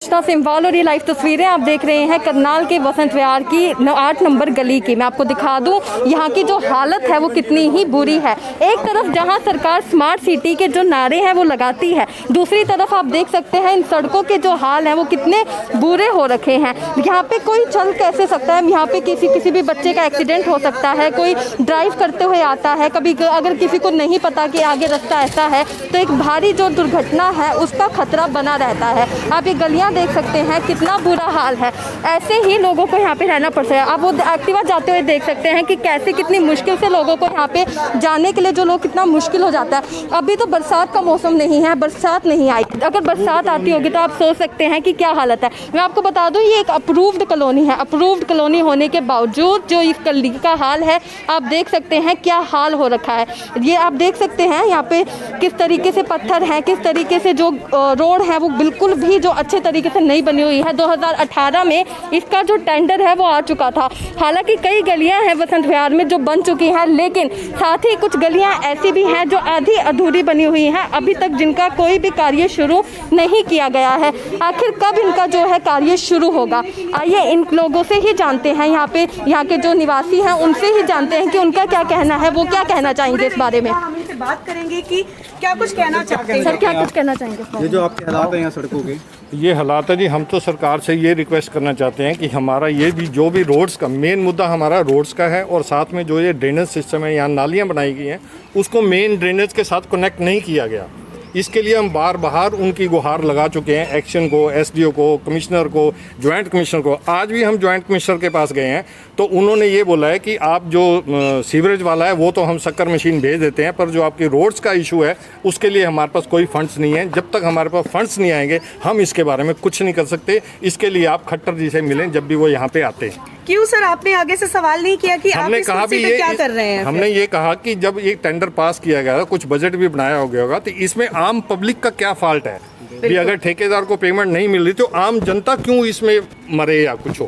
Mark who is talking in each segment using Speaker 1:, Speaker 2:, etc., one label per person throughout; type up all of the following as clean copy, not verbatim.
Speaker 1: कृष्णा सिंवाल और ये लाइव तस्वीरें आप देख रहे हैं करनाल के वसंत विहार की 8 नंबर गली की। मैं आपको दिखा दूं यहाँ की जो हालत है वो कितनी ही बुरी है। एक तरफ जहाँ सरकार स्मार्ट सिटी के जो नारे हैं वो लगाती है, दूसरी तरफ आप देख सकते हैं इन सड़कों के जो हाल हैं वो कितने बुरे हो रखे हैं। यहाँ पे कोई चल कैसे सकता है, यहाँ पे किसी भी बच्चे का एक्सीडेंट हो सकता है, कोई ड्राइव करते हुए आता है, कभी अगर किसी को नहीं पता कि आगे रास्ता ऐसा है तो एक भारी जो दुर्घटना है उसका खतरा बना रहता है। आप ये गलियां देख सकते हैं कितना बुरा हाल है। ऐसे ही लोगों को यहाँ पे रहना पड़ता है। आप वो एक्टिवा जाते हुए देख सकते हैं कि कैसे कितनी मुश्किल से लोगों को यहाँ पे जाने के लिए जो लोग कितना मुश्किल हो जाता है। अभी तो बरसात का मौसम नहीं है, बरसात नहीं आई, अगर बरसात आती होगी तो आप सोच सकते हैं कि क्या हालत है। मैं आपको बता दूँ ये एक अप्रूव्ड कॉलोनी है। अप्रूव्ड कॉलोनी होने के बावजूद जो इस गली का हाल है आप देख सकते हैं क्या हाल हो रखा है। ये आप देख सकते हैं यहाँ पे किस तरीके से पत्थर हैं, किस तरीके से जो रोड है वो बिल्कुल भी जो अच्छे तरीके से नहीं बनी हुई है। 2018 में इसका जो टेंडर है वो आ चुका था। हालांकि कई गलियां हैं वसंत विहार में जो बन चुकी हैं, लेकिन साथ ही कुछ गलियां ऐसी भी हैं जो आधी अधूरी बनी हुई हैं, अभी तक जिनका कोई भी कार्य शुरू नहीं किया गया है। आखिर कब इनका जो है कार्य शुरू होगा, आइए इन लोगों से ही जानते हैं। यहाँ के जो निवासी हैं उनसे ही जानते हैं कि उनका क्या कहना है, वो क्या कहना चाहेंगे इस बारे में।
Speaker 2: हम इनसे बात करेंगे कि क्या कुछ कहना चाहते हैं।
Speaker 1: सर क्या कुछ कहना चाहेंगे?
Speaker 3: ये जो आपके हालात हैं यहाँ सड़कों के,
Speaker 4: ये हालात है जी, हम तो सरकार से ये रिक्वेस्ट करना चाहते हैं कि हमारा ये भी जो भी रोड्स का मेन मुद्दा हमारा रोड्स का है, और साथ में जो ये ड्रेनेज सिस्टम है, यहाँ नालियाँ बनाई गई हैं, उसको मेन ड्रेनेज के साथ कनेक्ट नहीं किया गया। इसके लिए हम बार बार उनकी गुहार लगा चुके हैं, एक्शन को, एसडीओ को, कमिश्नर को, ज्वाइंट कमिश्नर को। आज भी हम ज्वाइंट कमिश्नर के पास गए हैं तो उन्होंने ये बोला है कि आप जो सीवरेज वाला है वो तो हम शक्कर मशीन भेज देते हैं, पर जो आपकी रोड्स का इशू है उसके लिए हमारे पास कोई फंड्स नहीं है। जब तक हमारे पास फंड्स नहीं आएंगे हम इसके बारे में कुछ नहीं कर सकते। इसके लिए आप खट्टर जी से मिलें जब भी वो यहाँ पे आते हैं।
Speaker 2: क्यों सर, आपने आगे से सवाल नहीं किया कि आप इस कुर्सी पे क्या कर रहे हैं?
Speaker 4: हमने ये कहा कि जब ये टेंडर पास किया गया था, कुछ बजट भी बनाया हो गया होगा, तो इसमें आम पब्लिक का क्या फॉल्ट है भी? अगर ठेकेदार को पेमेंट नहीं मिल रही तो आम जनता क्यों इसमें मरे या कुछ हो?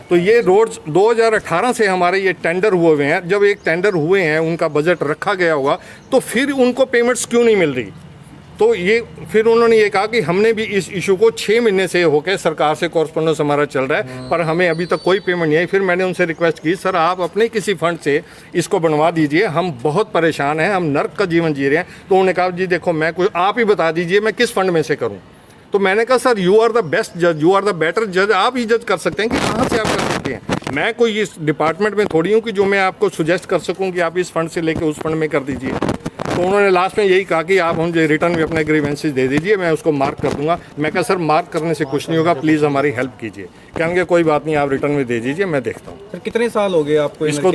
Speaker 4: तो ये रोड्स 2018 से हमारे ये टेंडर हुए हैं। जब एक टेंडर हुए हैं, उनका बजट रखा गया होगा, तो फिर उनको पेमेंट्स क्यों नहीं मिल रही? तो ये फिर उन्होंने ये कहा कि हमने भी इस इशू को 6 महीने से होकर सरकार से कॉरस्पॉन्डेंस हमारा चल रहा है, पर हमें अभी तक कोई पेमेंट नहीं आई। फिर मैंने उनसे रिक्वेस्ट की, सर आप अपने किसी फंड से इसको बनवा दीजिए, हम बहुत परेशान हैं, हम नर्क का जीवन जी रहे हैं। तो उन्होंने कहा जी देखो मैं कुछ आप ही बता दीजिए मैं किस फंड में से करूँ। तो मैंने कहा sir you are the best जज, यू आर द बेटर जज, आप ही जज कर सकते हैं कि कहाँ से आप कर सकते हैं। मैं कोई इस डिपार्टमेंट में थोड़ी हूँ कि जो मैं आपको सुजेस्ट कर सकूँ कि आप इस फंड से लेके उस फंड में कर दीजिए। तो उन्होंने लास्ट में यही कहा कि आप मुझे रिटर्न में अपने ग्रीवेंसेस दे दीजिए, मैं उसको मार्क कर दूंगा। मैं कहा सर मार्क करने से कुछ नहीं होगा, प्लीज़ हमारी हेल्प कीजिए। कहेंगे कोई बात नहीं, आप रिटर्न में दे दीजिए, मैं देखता हूँ।
Speaker 3: सर कितने साल हो गए आपको
Speaker 4: इसको?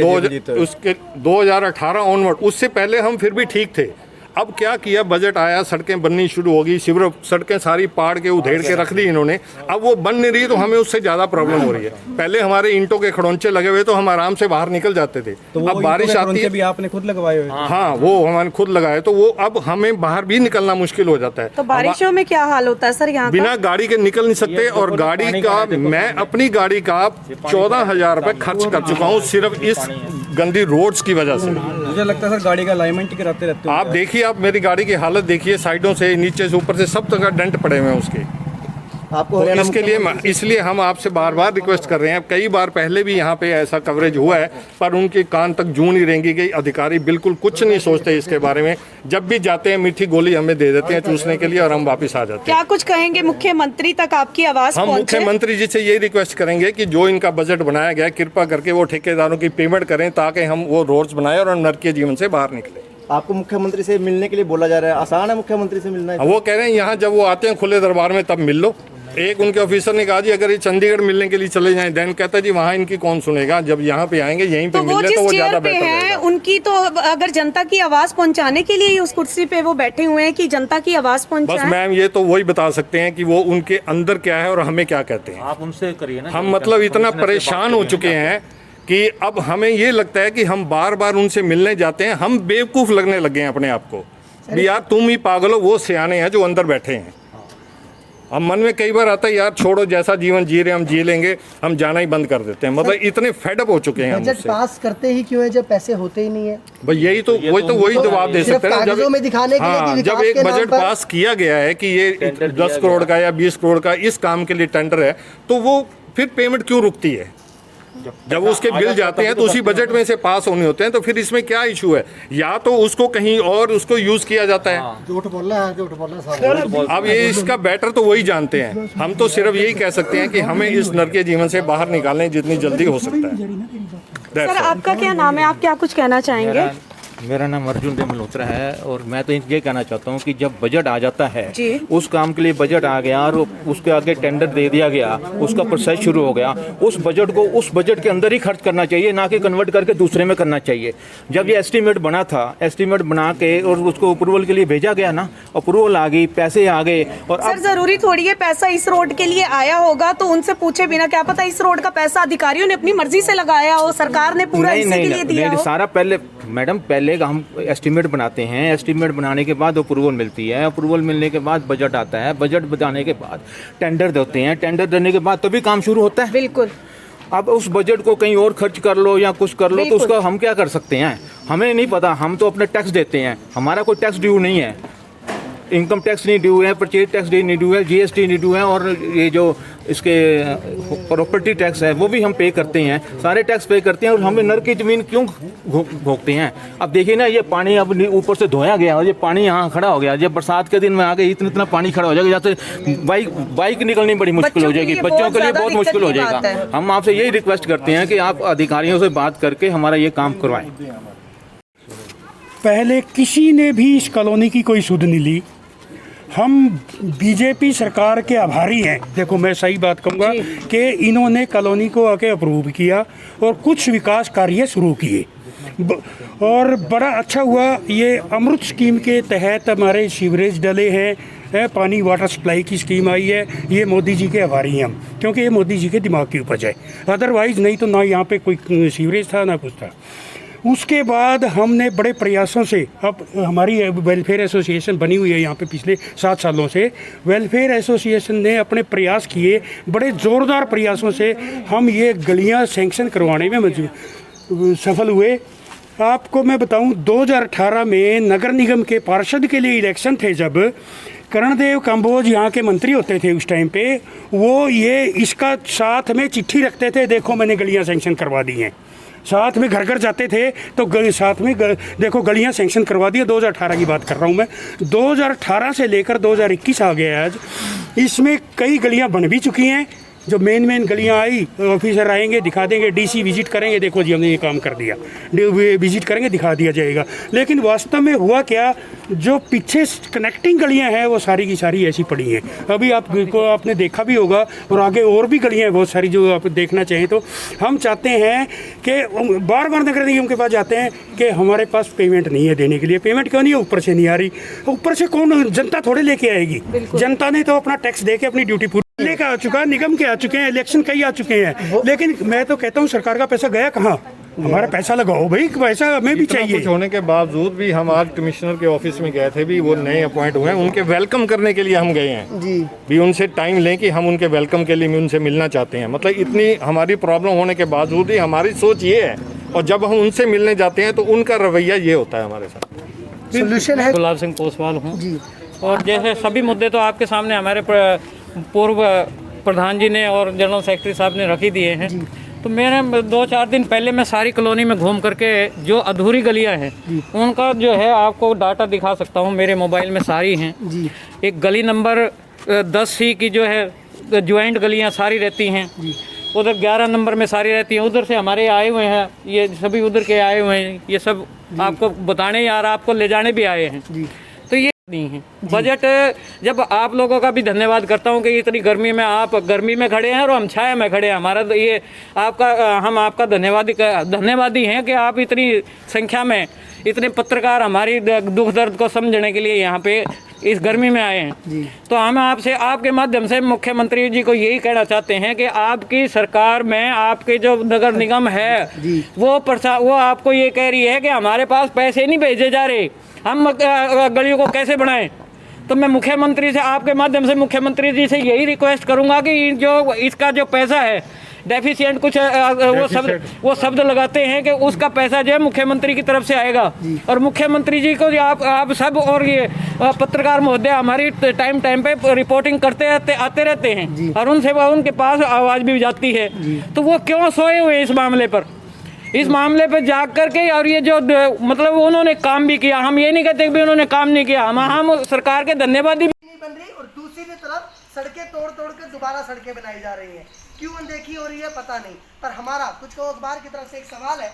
Speaker 4: 2018 ऑनवर्ड, उससे पहले हम फिर भी ठीक थे। अब क्या किया, बजट आया, सड़कें बननी शुरू हो गई, सिर्फ सड़कें सारी पाड़ के उधेड़ के रख दी इन्होंने। अब वो बन नहीं रही तो हमें उससे ज़्यादा प्रॉब्लम हो रही है। पहले हमारे ईंटों के खड़ोंचे लगे हुए तो हम आराम से बाहर निकल जाते थे।
Speaker 3: तो
Speaker 4: अब बारिश आती है,
Speaker 3: भी आपने खुद लगवाए हुए?
Speaker 4: हाँ वो हमारे खुद लगाए, तो वो अब हमें बाहर भी निकलना मुश्किल हो जाता है।
Speaker 2: तो बारिशों में क्या हाल होता है सर यहाँ?
Speaker 4: बिना गाड़ी के निकल नहीं सकते। और गाड़ी का, मैं अपनी गाड़ी का 14,000 रुपये खर्च कर चुका हूँ सिर्फ इस गंदी रोड्स की वजह से।
Speaker 3: मुझे लगता है सर गाड़ी का अलाइनमेंट कराते रहते हैं।
Speaker 4: आप देखिए, आप मेरी गाड़ी की हालत देखिए, साइडों से, नीचे से, ऊपर से सब तरह डेंट पड़े हुए हैं उसके।
Speaker 3: आपको
Speaker 4: तो इसके लिए इसलिए हम आपसे बार बार रिक्वेस्ट कर रहे हैं। कई बार पहले भी यहाँ पे ऐसा कवरेज हुआ है, पर उनके कान तक जूं नहीं रेंगी गई। अधिकारी बिल्कुल कुछ नहीं सोचते इसके बारे में। जब भी जाते हैं मीठी गोली हमें दे देते हैं चूसने के लिए और हम वापस आ जाते हैं।
Speaker 2: क्या कुछ कहेंगे मुख्यमंत्री तक आपकी आवाज
Speaker 4: हम
Speaker 2: पहुंचे?
Speaker 4: मुख्यमंत्री जी से यही रिक्वेस्ट करेंगे कि जो इनका बजट बनाया गया, कृपा करके वो ठेकेदारों की पेमेंट करें ताकि हम वो रोड्स बनाए और नर्क के जीवन से बाहर निकले।
Speaker 3: आपको मुख्यमंत्री से मिलने के लिए बोला जा रहा है, आसान है मुख्यमंत्री से मिलना?
Speaker 4: वो कह रहे हैं यहाँ जब वो आते हैं खुले दरबार में तब मिल लो। एक उनके ऑफिसर ने कहा जी अगर ये चंडीगढ़ मिलने के लिए चले जाएं, देन कहता जी वहाँ इनकी कौन सुनेगा, जब यहाँ पे आएंगे यहीं पे मिल ले तो वो ज्यादा बेहतर रहेगा।
Speaker 2: उनकी तो अगर जनता की आवाज पहुंचाने के लिए उस कुर्सी पे वो बैठे हुए हैं कि जनता की आवाज पहुंचाएं।
Speaker 4: बस मैम ये तो वही बता सकते हैं कि वो उनके अंदर क्या है और हमें क्या कहते हैं।
Speaker 5: आप उनसे करिए ना। हम
Speaker 4: मतलब इतना परेशान हो चुके हैं कि अब हमें ये लगता है कि हम बार बार उनसे मिलने जाते हैं, हम बेवकूफ़ लगने लगे हैं अपने आप को भी। यार तुम ही पागल हो, वो सियाने हैं जो अंदर बैठे हैं। हम मन में कई बार आता है यार छोड़ो, जैसा जीवन जी रहे हम जी लेंगे, हम जाना ही बंद कर देते हैं। मतलब इतने फेडअप हो चुके हैं हम
Speaker 5: बजट
Speaker 4: उससे।
Speaker 5: पास करते ही क्यों है जब पैसे होते ही नहीं है?
Speaker 4: भाई यही तो वही जवाब दे
Speaker 5: सिर्फ
Speaker 4: सकते हैं ना।
Speaker 5: कागजों में दिखाने के लिए कि
Speaker 4: हाँ,
Speaker 5: विकास
Speaker 4: जब एक
Speaker 5: के नाम
Speaker 4: बजट
Speaker 5: पर-
Speaker 4: पास किया गया है कि ये 10 करोड़ का या 20 करोड़ का इस काम के लिए टेंडर है, तो वो फिर पेमेंट क्यों रुकती है? जब उसके बिल जाते हैं तो उसी बजट में से पास होने होते हैं, तो फिर इसमें क्या इशू है? या तो उसको कहीं और उसको यूज किया जाता है।
Speaker 5: झूठ बोलना साहब।
Speaker 4: अब ये इसका बेटर तो वही जानते हैं। हम तो सिर्फ यही कह सकते हैं कि हमें इस नरकीय जीवन से बाहर निकालने जितनी जल्दी हो सकता है। That's
Speaker 2: sir
Speaker 4: all.
Speaker 2: आपका क्या नाम है, आप क्या कुछ कहना चाहेंगे?
Speaker 6: मेरा नाम अर्जुन देव मल्होत्रा है और मैं तो ये कहना चाहता हूँ कि जब बजट आ जाता है,
Speaker 2: जी।
Speaker 6: उस काम के लिए बजट आ गया और उसके आगे टेंडर दे दिया गया, उसका प्रोसेस शुरू हो गया, उस बजट को उस बजट के अंदर ही खर्च करना चाहिए, ना कि कन्वर्ट करके दूसरे में करना चाहिए। जब ये एस्टीमेट बना था, एस्टीमेट बना के और उसको अप्रूवल के लिए भेजा गया ना, अप्रूवल आ गई, पैसे आ गए और
Speaker 2: सर जरूरी थोड़ी है पैसा इस रोड के लिए आया होगा तो उनसे पूछे बिना, क्या पता इस रोड का पैसा अधिकारियों ने अपनी मर्जी से लगाया हो, सरकार ने पूरा इसी के लिए दिया हो।
Speaker 6: सारा पहले मैडम पहले हम एस्टीमेट बनाते हैं, एस्टीमेट बनाने के बाद अप्रूवल मिलती है, अप्रूवल मिलने के बाद बजट आता है, बजट बताने के बाद टेंडर देते हैं, टेंडर देने के बाद तभी काम शुरू होता है।
Speaker 2: बिल्कुल।
Speaker 6: अब उस बजट को कहीं और खर्च कर लो या कुछ कर लो तो
Speaker 2: बिल्कुल।
Speaker 6: उसका हम क्या कर सकते हैं? हमें नहीं पता, हम तो अपने टैक्स देते हैं, हमारा कोई टैक्स ड्यू नहीं है, इनकम टैक्स नहीं ड्यू है, परचेज टैक्स नहीं ड्यू है, जीएसटी नहीं ड्यू है और ये जो इसके प्रॉपर्टी टैक्स है वो भी हम पे करते हैं, सारे टैक्स पे करते हैं और हमें नर की ज़मीन क्यों भोगते हैं? अब देखिए ना, ये पानी अब ऊपर से धोया गया और ये पानी यहाँ खड़ा हो गया, जब बरसात के दिन में आगे इतना पानी खड़ा हो जाएगा, जहाँ से बाइक निकलनी बड़ी मुश्किल हो जाएगी, बच्चों के लिए बहुत मुश्किल हो जाएगा। हम आपसे यही रिक्वेस्ट करते हैं कि आप अधिकारियों से बात करके हमारा ये काम करवाएं।
Speaker 7: पहले किसी ने भी इस कॉलोनी की कोई सुध नहीं ली। हम बीजेपी सरकार के आभारी हैं। देखो मैं सही बात कहूँगा कि इन्होंने कॉलोनी को आके अप्रूव किया और कुछ विकास कार्य शुरू किए और बड़ा अच्छा हुआ। ये अमृत स्कीम के तहत हमारे सीवरेज डले हैं, पानी वाटर सप्लाई की स्कीम आई है। ये मोदी जी के आभारी हैं हम, क्योंकि ये मोदी जी के दिमाग की उपज है। अदरवाइज़ नहीं तो ना यहाँ पे कोई सीवरेज था ना कुछ था। उसके बाद हमने बड़े प्रयासों से, अब हमारी वेलफेयर एसोसिएशन बनी हुई है यहाँ पे पिछले 7 सालों से, वेलफेयर एसोसिएशन ने अपने प्रयास किए, बड़े ज़ोरदार प्रयासों से हम ये गलियाँ सैंक्शन करवाने में सफल हुए। आपको मैं बताऊं 2018 में नगर निगम के पार्षद के लिए इलेक्शन थे, जब करणदेव कंबोज यहाँ के मंत्री होते थे उस टाइम पे, वो ये इसका साथ में चिट्ठी रखते थे, देखो मैंने गलियाँ सैंक्शन करवा दी हैं। साथ में घर घर जाते थे तो साथ में देखो गलियां सैंक्शन करवा दी। 2018 की बात कर रहा हूं मैं। 2018 से लेकर 2021 आ गया आज, इसमें कई गलियां बन भी चुकी हैं। जो मेन गलियां आई, ऑफिसर आएंगे दिखा देंगे, डीसी विजिट करेंगे, देखो जी हमने ये काम कर दिया, विजिट करेंगे दिखा दिया जाएगा। लेकिन वास्तव में हुआ क्या, जो पीछे कनेक्टिंग गलियां हैं वो सारी की सारी ऐसी पड़ी हैं। अभी आपने देखा भी होगा और आगे और भी गलियां हैं बहुत सारी जो आप देखना चाहें तो। हम चाहते हैं कि बार बार नगर निगम के पास जाते हैं कि हमारे पास पेमेंट नहीं है देने के लिए। पेमेंट क्यों नहीं है? ऊपर से नहीं आ रही। ऊपर से कौन, जनता थोड़े लेके आएगी? जनता ने तो अपना टैक्स दे के अपनी ड्यूटी पूरी लेकर आ चुका है, निगम के आ चुके हैं, इलेक्शन कई आ चुके हैं। लेकिन मैं तो कहता हूँ सरकार का पैसा गया कहाँ? हमारा पैसा लगाओ भाई, पैसा हमें भी चाहिए।
Speaker 4: कुछ होने के बावजूद भी हम आज कमिश्नर के ऑफिस में गए थे, भी वो नए अपॉइंट हुए हैं, उनके वेलकम करने के लिए हम गए हैं जी। भी उनसे टाइम लें कि हम उनके वेलकम के लिए उनसे मिलना चाहते हैं। मतलब इतनी हमारी प्रॉब्लम होने के बावजूद ही हमारी सोच ये है, और जब हम उनसे मिलने जाते हैं तो उनका रवैया ये होता है हमारे साथ।
Speaker 5: सोल्यूशन है।
Speaker 8: गुलाब सिंह पोसवाल हूँ जी। और जैसे सभी मुद्दे तो आपके सामने हमारे पूर्व प्रधान जी ने और जनरल सेक्रेटरी साहब ने रख ही दिए हैं। तो मैंने 2-4 दिन पहले मैं सारी कॉलोनी में घूम करके जो अधूरी गलियां हैं उनका जो है आपको डाटा दिखा सकता हूं, मेरे मोबाइल में सारी हैं जी। एक गली नंबर 10C की जो है ज्वाइंट गलियां सारी रहती हैं, उधर 11 नंबर में सारी रहती हैं। उधर से हमारे आए हुए हैं, ये सभी उधर के आए हुए हैं, ये सब आपको बताने यार आपको ले जाने भी आए हैं। तो ये नहीं है बजट। जब आप लोगों का भी धन्यवाद करता हूं कि इतनी गर्मी में आप गर्मी में खड़े हैं और हम छाया में खड़े हैं। हमारा तो ये आपका, हम आपका धन्यवादी हैं कि आप इतनी संख्या में इतने पत्रकार हमारी दुख दर्द को समझने के लिए यहाँ पे इस गर्मी में आए हैं। तो हम आपसे आपके माध्यम से मुख्यमंत्री जी को यही कहना चाहते हैं कि आपकी सरकार में आपके जो नगर निगम है वो आपको ये कह रही है कि हमारे पास पैसे नहीं भेजे जा रहे, हम गलियों को कैसे बनाएं। तो मैं मुख्यमंत्री से, आपके माध्यम से मुख्यमंत्री जी से यही रिक्वेस्ट करूंगा कि जो इसका जो पैसा है डेफिशिएंट कुछ वो शब्द लगाते हैं कि उसका पैसा जो है मुख्यमंत्री की तरफ से आएगा, और मुख्यमंत्री जी को आप सब और ये पत्रकार महोदय हमारी टाइम पे रिपोर्टिंग करते आते रहते हैं और उनसे उनके पास आवाज़ भी जाती है, तो वो क्यों सोए हुए इस मामले पर, इस मामले पर जाग करके। और ये जो मतलब उन्होंने काम भी किया, हम ये नहीं कहते कि उन्होंने काम नहीं किया, हम सरकार के धन्यवादी
Speaker 5: नहीं बन रही और दूसरी तरफ सड़कें तोड़ कर दोबारा सड़कें बनाई जा रही हैं। क्यों अनदेखी हो रही है पता नहीं, पर हमारा कुछ को अखबार की तरफ से एक सवाल है,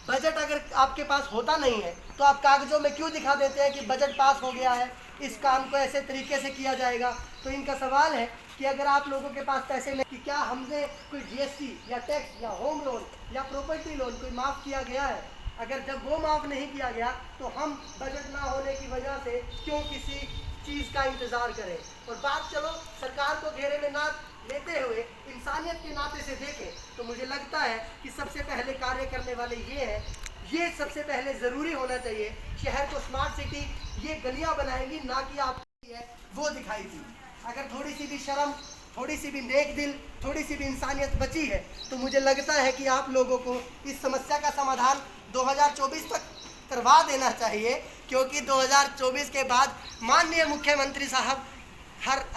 Speaker 5: बजट अगर आपके पास होता नहीं है तो आप कागजों में क्यों दिखा देते हैं कि बजट पास हो गया है, इस काम को ऐसे तरीके से किया जाएगा। तो इनका सवाल है कि अगर आप लोगों के पास पैसे नहीं, कि क्या हमने कोई जीएसटी या टैक्स या होम लोन या प्रॉपर्टी लोन कोई माफ़ किया गया है। अगर जब वो माफ़ नहीं किया गया तो हम बजट ना होने की वजह से क्यों किसी चीज़ का इंतज़ार करें। और बात चलो सरकार को घेरे में ना लेते हुए इंसानियत के नाते से देखें तो मुझे लगता है कि सबसे पहले कार्य करने वाले ये हैं, ये सबसे पहले ज़रूरी होना चाहिए। शहर को स्मार्ट सिटी ये गलियां बनाएंगी, ना कि आप है वो दिखाई दी। अगर थोड़ी सी भी शर्म, थोड़ी सी भी नेक दिल, थोड़ी सी भी इंसानियत बची है तो मुझे लगता है कि आप लोगों को इस समस्या का समाधान 2024 तक करवा देना चाहिए, क्योंकि 2024 के बाद माननीय मुख्यमंत्री साहब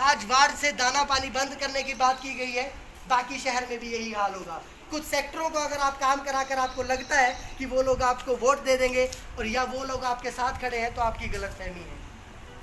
Speaker 5: आज वार्ड से दाना पानी बंद करने की बात की गई है, बाकी शहर में भी यही हाल होगा। कुछ सेक्टरों को अगर आप काम कराकर आपको लगता है कि वो लोग आपको वोट दे देंगे और या वो लोग आपके साथ खड़े हैं तो आपकी गलतफहमी है।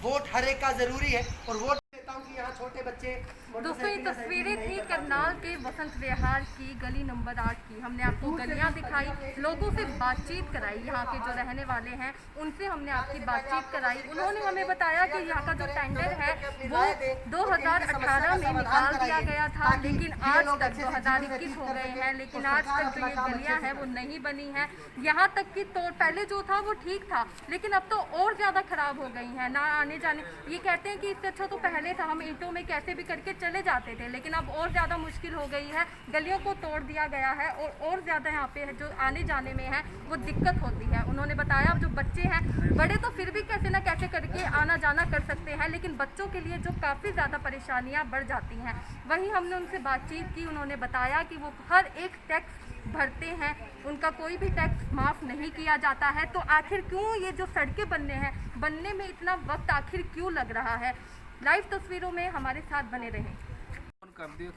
Speaker 5: वोट हर एक का ज़रूरी है और वोट देता हूँ कि यहाँ छोटे बच्चे।
Speaker 1: दोस्तों ये तस्वीरें थी करनाल के वसंत विहार की गली नंबर 8 की। हमने आपको गलियां दिखाई, लोगों से बातचीत कराई, यहाँ के जो रहने वाले हैं उनसे हमने आपकी बातचीत कराई। उन्होंने हमें बताया कि यहाँ का जो टेंडर है वो 2018 में निकाल दिया गया था, लेकिन आज तक 2021 हो गए हैं, लेकिन आज तक जो ये गलियाँ हैं वो नहीं बनी हैं। यहाँ तक कि तो पहले जो था वो ठीक था, लेकिन अब तो और ज़्यादा ख़राब हो गई हैं, ना आने जाने। ये कहते हैं कि इससे अच्छा तो पहले था, हम ईंटों में कैसे भी करके चले जाते थे, लेकिन अब और ज़्यादा मुश्किल हो गई है। गलियों को तोड़ दिया गया है और ज़्यादा यहाँ पे जो आने जाने में है वो दिक्कत होती है। उन्होंने बताया अब जो बच्चे हैं, बड़े तो फिर भी कैसे ना कैसे करके आना जाना कर सकते हैं, लेकिन बच्चों के लिए जो काफ़ी ज़्यादा परेशानियाँ बढ़ जाती हैं। वहीं हमने उनसे बातचीत की, उन्होंने बताया कि वो हर एक टैक्स भरते हैं, उनका कोई भी टैक्स माफ़ नहीं किया जाता है। तो आखिर क्यों ये जो सड़कें बनने में इतना वक्त आखिर क्यों लग रहा है। लाइव तस्वीरों में हमारे साथ बने रहें।
Speaker 9: कर दिए,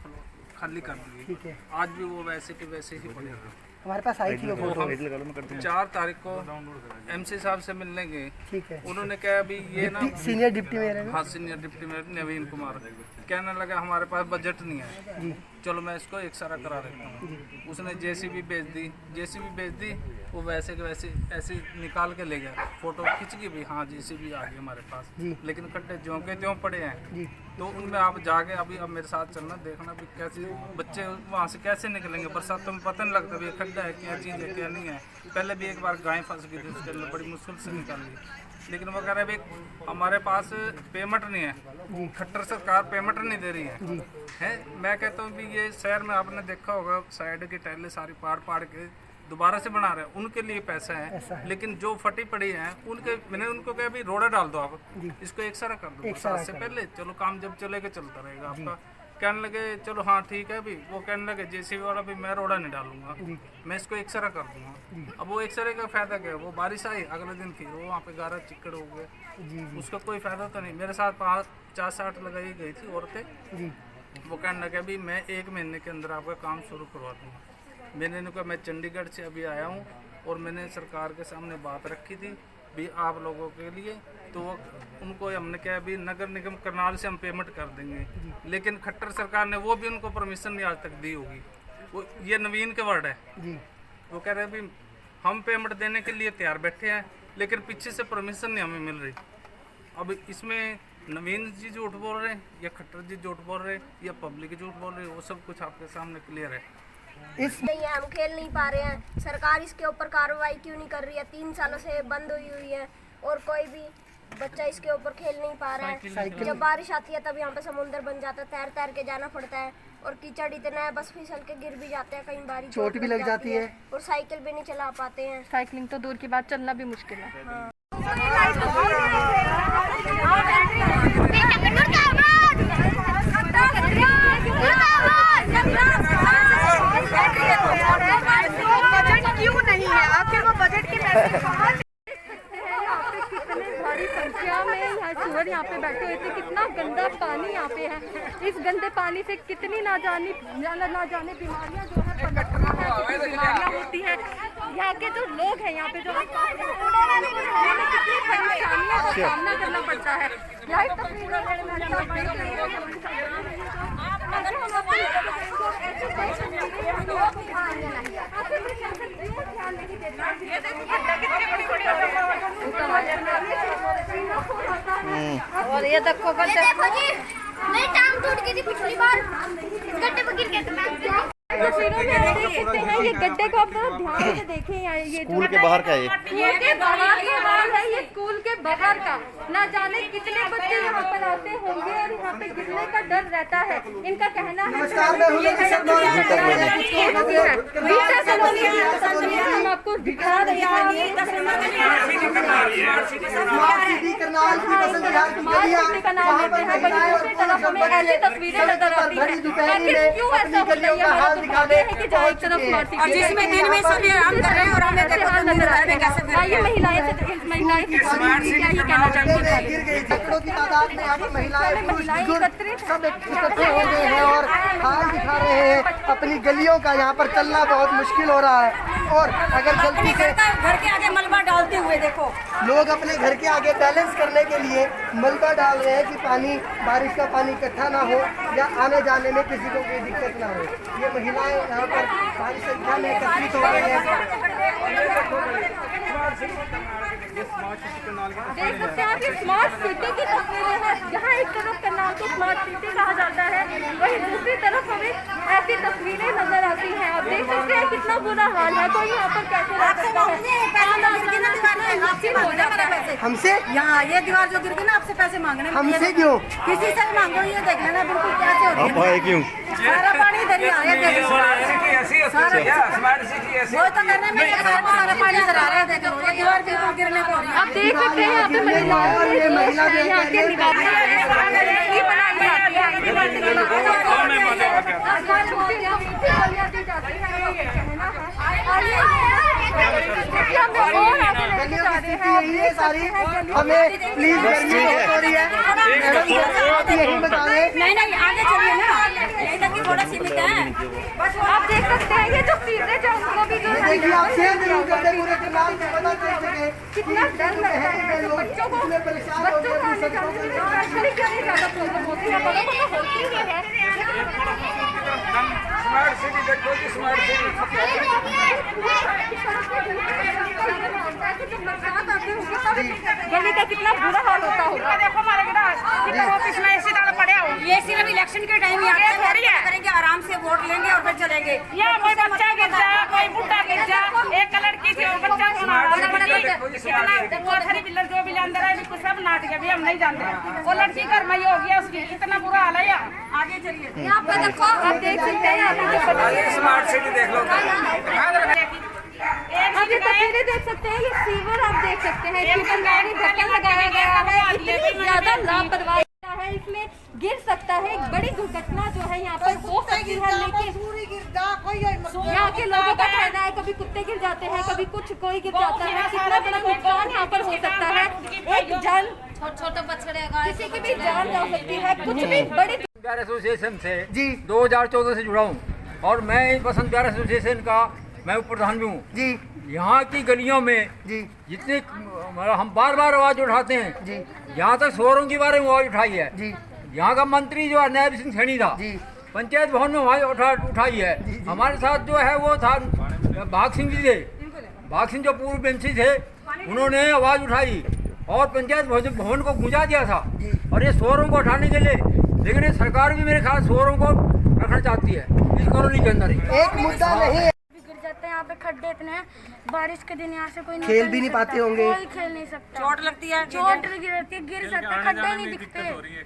Speaker 9: खाली कर दिए।
Speaker 5: ठीक है,
Speaker 9: आज भी वो वैसे के वैसे ही पड़ेगा।
Speaker 5: हमारे पास आई थी वो फोटो।
Speaker 9: 4 तारीख को एमसी साहब से मिलने गए।
Speaker 5: ठीक है,
Speaker 9: उन्होंने कहा अभी ये ना
Speaker 5: सीनियर डिप्टी मेयर है।
Speaker 9: हाँ, सीनियर डिप्टी मेयर नवीन कुमार कहने लगा हमारे पास बजट नहीं है, चलो मैं इसको एक्सरा करा देता हूँ। उसने जेसीबी भेज दी, वो वैसे के वैसे ऐसे निकाल के ले गया, फोटो खींच के भी हाँ जेसीबी आ गई हमारे पास, लेकिन कट्टे ज्यों के त्यों पड़े हैं। तो उनमें आप जाके अभी अब मेरे साथ चलना, देखना भी कैसे बच्चे वहाँ से कैसे निकलेंगे। बरसात में पता नहीं लगता भी खड्डा है, क्या चीज़ है क्या नहीं है। पहले भी एक बार गाय फंस गई थी, उसके अंदर बड़ी मुश्किल से निकाल ली, लेकिन वो कह रहे भी हमारे पास पेमेंट नहीं है, खट्टर सरकार पेमेंट नहीं दे रही है। मैं कहता हूँ भी ये शहर में आपने देखा होगा साइड की टाइलें सारी पाड़ के दोबारा से बना रहे हैं, उनके लिए पैसा है, लेकिन जो फटी पड़ी है उनके, मैंने उनको कहा भी रोड़ा डाल दो आप, इसको एक्सरा कर दो बरसात से पहले, चलो काम जब चलेगा चलता रहेगा आपका। कहने लगे चलो हाँ ठीक है भी, वो कहने लगे जेसीबी वाला भी मैं रोड़ा नहीं डालूंगा, मैं इसको एक्सरा कर दूंगा। अब वो एक्सरे का फायदा क्या है, वो बारिश आई अगले दिन फिर वो वहाँ पे गारा चिक्कड़ हो गए, उसका कोई फायदा तो नहीं। मेरे साथ 50-60 लगाई गई थी औरतें, वो कहने लगे भी मैं 1 महीने के अंदर आपका काम शुरू करवा दूँगा। मैंने इनको कहा मैं चंडीगढ़ से अभी आया हूँ और मैंने सरकार के सामने बात रखी थी भी आप लोगों के लिए, तो वो उनको हमने कहा भी नगर निगम करनाल से हम पेमेंट कर देंगे, लेकिन खट्टर सरकार ने वो भी उनको परमिशन नहीं आज तक दी होगी। वो ये नवीन के वर्ड है, वो कह रहे हैं भी हम पेमेंट देने के लिए तैयार बैठे हैं, लेकिन पीछे से परमिशन नहीं हमें मिल रही। अब इसमें नवीन जी झूठ बोल रहे हैं या खट्टर जी झूठ बोल रहे हैं या पब्लिक झूठ बोल रही है, वो सब कुछ आपके सामने क्लियर है।
Speaker 10: नहीं है, हम खेल नहीं पा रहे हैं, सरकार इसके ऊपर कार्रवाई क्यों नहीं कर रही है। 3 सालों से बंद हुई है और कोई भी बच्चा इसके ऊपर खेल नहीं पा रहा है। जब बारिश आती है तब यहाँ पे समुंदर बन जाता है, तैर के जाना पड़ता है और कीचड़ इतना है, बस फिसल के गिर भी जाते हैं, कई बार
Speaker 5: चोट भी लग जाती है
Speaker 10: और साइकिल भी नहीं चला पाते हैं।
Speaker 1: साइकिलिंग तो दूर की बात, चलना भी मुश्किल है।
Speaker 10: हाँ।
Speaker 1: से कितनी ना जाने बीमारियां जो है कितनी बीमारियां होती हैं। यहाँ के जो लोग हैं, यहाँ पे जो कितनी परेशानियों का सामना करना पड़ता है। लाइव तस्वीरें
Speaker 10: और ये देखो जी, मेरी टांग टूट गई थी पिछली बार, गड्ढे में गिर गया था मैं।
Speaker 1: तस्वीरों में आप देख सकते हैं ये गड्ढे को आप जरा ध्यान से देखें। ये
Speaker 3: स्कूल के बाहर का है
Speaker 1: स्कूल के बाहर का हाल है, ये स्कूल के बाहर का। ना जाने कितने बच्चे यहाँ पर आते होंगे और यहाँ पे गिरने का डर रहता है। इनका कहना है हम आपको दिखा रहे हैं का नाम लेते हैं, पर दूसरी तरफ हमें ऐसी तस्वीरें नजर आती है। आखिर क्यों ऐसा होता है? हमारा दिखाते हैं कि जहाँ एक तरफ स्मार्ट सिटी जिसमें दिन में सब हम कर रहे हैं और हमें नजर आ रहे हैं। आइए महिलाएं क्या ही कहना चाहेंगी?
Speaker 5: गिर गई, सैकड़ों की तादाद में यहाँ पर महिलाएं
Speaker 1: एकत्रित
Speaker 5: सब इकट्ठे हो गए हैं और हाल दिखा रहे हैं। अपनी गलियों का यहाँ पर चलना बहुत मुश्किल हो रहा है। और अगर गलती से
Speaker 2: घर के आगे मलबा डालते हुए देखो,
Speaker 5: लोग अपने घर के आगे बैलेंस करने के लिए मलबा डाल रहे हैं कि पानी, बारिश का पानी इकट्ठा ना हो या आने जाने में किसी को कोई दिक्कत ना हो। ये महिलाएं यहाँ पर भारी संख्या में एकत्रित हो गई हैं।
Speaker 1: देख सकते हैं आप, ये स्मार्ट सिटी की तस्वीरें हैं। यहाँ एक तरफ करनाल को स्मार्ट सिटी कहा जाता है, वहीं दूसरी तरफ हमें ऐसी तस्वीरें नजर आती हैं। आप देख सकते हैं कितना बुरा हाल है। कोई यहाँ पर कैसे रह सकता है? हो जाता है
Speaker 5: हमसे
Speaker 2: यहाँ ये दीवार जो गिर गई ना, आपसे पैसे मांगने,
Speaker 5: हमसे क्यों?
Speaker 2: किसी से मांगो, ये देख लेना बिल्कुल कैसे हो रही है।
Speaker 3: क्यों?
Speaker 2: सारा पानी इधर ही आ रहा है। वो तो करने में सारा पानी इधर आ रहा है। देखो ये दीवार बिल्कुल गिरने को हो रही है।
Speaker 1: आप देख सकते हैं यहाँ पे महिलाएं यहाँ के निवासी
Speaker 5: यही है सारी। हमें प्लीज गर्मी बहुत हो रही है, यही बता दें।
Speaker 2: नहीं आगे चलिए ना, यही तक की थोड़ा सीमित है।
Speaker 1: आप देख सकते हैं ये जो सीवरेज है उसको भी जो
Speaker 5: देखिए आप शेयर जरूर करते पूरे करनाल में पता चल सके
Speaker 1: कितना डर लगता है। जो बच्चों को आने जाने में स्पेशली क्या नहीं ज़्यादा प्रॉब्लम होती है, बड़ों को तो होती ही है।
Speaker 9: स्मार्ट सिटी देखो जी, स्मार्ट सिटी।
Speaker 1: गली का कितना बुरा हाल होता होगा।
Speaker 2: देखो हमारे ऑफिस में एसी डाल पड़े हो, ये सिर्फ इलेक्शन के टाइम यहाँ थोड़ी है करेंगे, आराम से वोट लेंगे और फिर चलेंगे। या कोई बच्चा गिर जाए, कोई बूढ़ा गिर जाए, एक लड़की थी बच्चा बिल्डर जो भी अंदर है सब नाट गया, भी हम नहीं जानते। वो लड़की घर में हो गया, उसकी इतना बुरा हाल है। आगे चलिए,
Speaker 1: यहाँ पे देखो, आप देख सकते हैं यहाँ पे
Speaker 9: स्मार्ट सिटी देख लो।
Speaker 1: आप ये तस्वीरें देख सकते हैं, ये सीवर आप देख सकते हैं, सीवर में ढक्कन लगाया गया है। इतनी ज्यादा लापरवाही है, इसमें गिर सकता है। एक बड़ी दुर्घटना जो है यहाँ पर हो सकती है। लेकिन यहाँ के लोगों का कहना है कभी कुत्ते गिर जाते हैं, कभी कुछ कोई गिर जाता है। कितना बड़ा नुकसान यहाँ पर हो सकता है। एक जान, छोटे बछड़े, किसी की भी जान जा सकती है। कुछ भी बड़ी
Speaker 9: एसोसिएशन से
Speaker 5: जी
Speaker 9: 2014 से जुड़ा हूँ और मैं बसंत विहार एसोसिएशन का मैं प्रधान भी हूँ
Speaker 5: जी।
Speaker 9: यहाँ की गलियों में
Speaker 5: जी
Speaker 9: जितने हम बार बार आवाज उठाते हैं
Speaker 5: जी।
Speaker 9: यहाँ तक शोरों के बारे में आवाज उठाई है
Speaker 5: जी।
Speaker 9: यहाँ का मंत्री जो है नैब सिंह सैनी था
Speaker 5: जी।
Speaker 9: पंचायत भवन में आवाज उठाई है। हमारे साथ जो है वो था भाग सिंह जी थे, भाग सिंह जो पूर्व एमसी थे, उन्होंने आवाज उठाई और पंचायत भवन को गूंजा दिया था। और ये शोरों को हटाने के लिए, लेकिन ये सरकार भी मेरे ख्याल शोरों को रखना चाहती है इस कॉलोनी के अंदर ही।
Speaker 5: एक मुद्दा नहीं है,
Speaker 10: गिर जाते हैं यहाँ पे, खड्डे इतने हैं, बारिश के दिन यहाँ से कोई
Speaker 5: खेल भी नहीं पाते होंगे,
Speaker 10: कोई खेल नहीं सकता,
Speaker 2: चोट लगती है,
Speaker 10: चोट गिर सकते, खड्डे नहीं दिखते।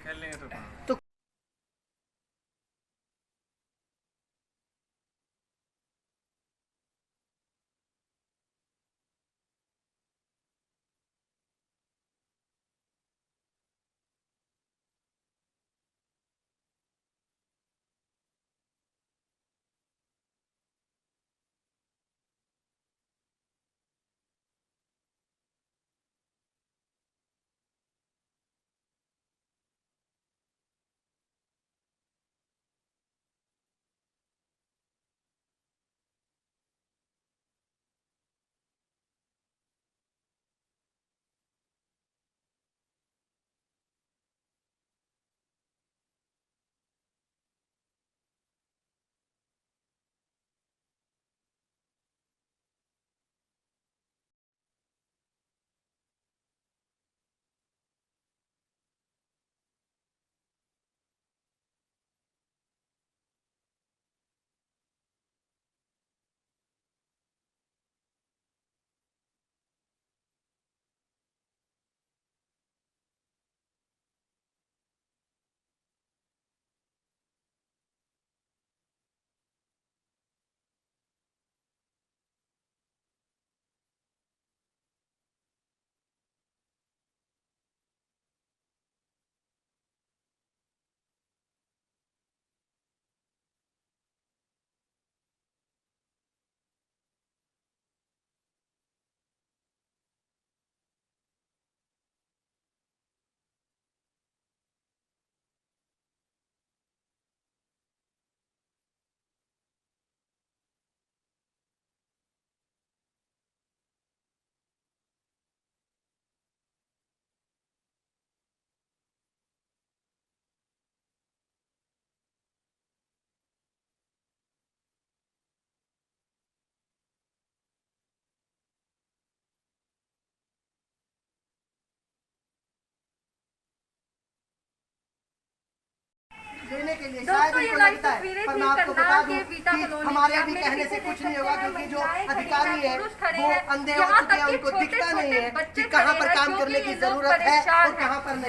Speaker 5: शायद इनको लगता है, पर मैं आपको बता दूं कि हमारे भी कहने से कुछ नहीं होगा, क्योंकि जो अधिकारी है वो अंधे हो चुके हैं, उनको दिखता नहीं है कि कहाँ पर काम करने की जरूरत है और कहाँ पर नहीं।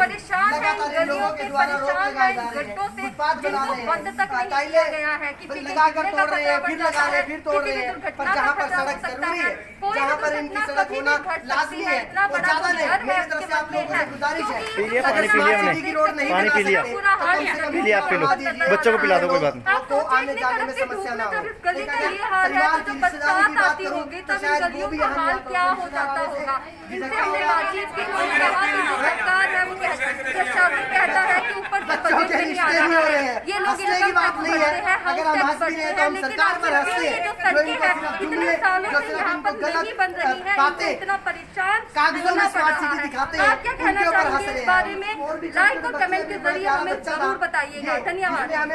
Speaker 5: लगातार इन लोगों के द्वारा रोक लगाए जा रहे हैं, फुटपाथ बना रहे हैं, टाइलें लगाकर तोड़ रहे हैं, फिर लगा रहे हैं, फिर तोड़ रहे हैं। पर जहाँ पर सड़क जरूरी है, जहाँ पर इनकी सड़क होना लाजमी है, और ज्यादा नहीं, मेरी तरफ से आप लोगों से गुजारिश है, अगर स्मार्ट सिटी की रोड नहीं बना सकते तो कम से कम
Speaker 3: बच्चों को पिला दो, कोई बात नहीं।
Speaker 5: आपको आने जाने में समस्या ना हो। परिवार की रिश्तेदारी की बात करूं तो शायद वो भी यहाँ
Speaker 1: क्या हो जाता होगा। जिनसे हमने बातचीत की उन्होंने कहा कि जो सरकार है वो प्रशासन कहता है कि ऊपर से
Speaker 5: बच्चों
Speaker 1: बजट
Speaker 5: के
Speaker 1: नहीं आ
Speaker 5: रिश्ते नहीं
Speaker 1: रहा
Speaker 5: हो रहे
Speaker 1: है।
Speaker 5: हैं,
Speaker 1: ये लोग
Speaker 5: हंसने की बात नहीं है। अगर हम हंस भी रहे हैं तो हम सरकार पर हंसते हैं,
Speaker 1: जो
Speaker 5: जो
Speaker 1: सड़कें
Speaker 5: इनको
Speaker 1: हैं
Speaker 5: सिर्फ
Speaker 1: इतने
Speaker 5: जुमले,
Speaker 1: सालों
Speaker 5: जो
Speaker 1: से
Speaker 5: सिर्फ
Speaker 1: यहाँ
Speaker 5: इनको
Speaker 1: पर नहीं
Speaker 5: गलत
Speaker 1: बन रही है, इनको
Speaker 5: बातें
Speaker 1: इतना परेशान
Speaker 5: कागजों में
Speaker 1: होना
Speaker 5: स्मार्ट
Speaker 1: पड़ रहा
Speaker 5: सिटी
Speaker 1: है।
Speaker 5: दिखाते हैं,
Speaker 1: आप क्या कहना
Speaker 5: उनके ऊपर हंस
Speaker 1: चाहेंगे
Speaker 5: रहे
Speaker 1: इस
Speaker 5: हैं।
Speaker 1: बारे में?
Speaker 5: और भी
Speaker 1: लाइक और
Speaker 5: छोटे
Speaker 1: कमेंट के
Speaker 5: बच्चे
Speaker 1: जरिए
Speaker 5: हैं,
Speaker 1: हमें
Speaker 5: बच्चा
Speaker 1: जरूर
Speaker 5: था,
Speaker 1: बताइएगा।
Speaker 5: ये,
Speaker 1: धन्यवाद।
Speaker 5: इसमें हमें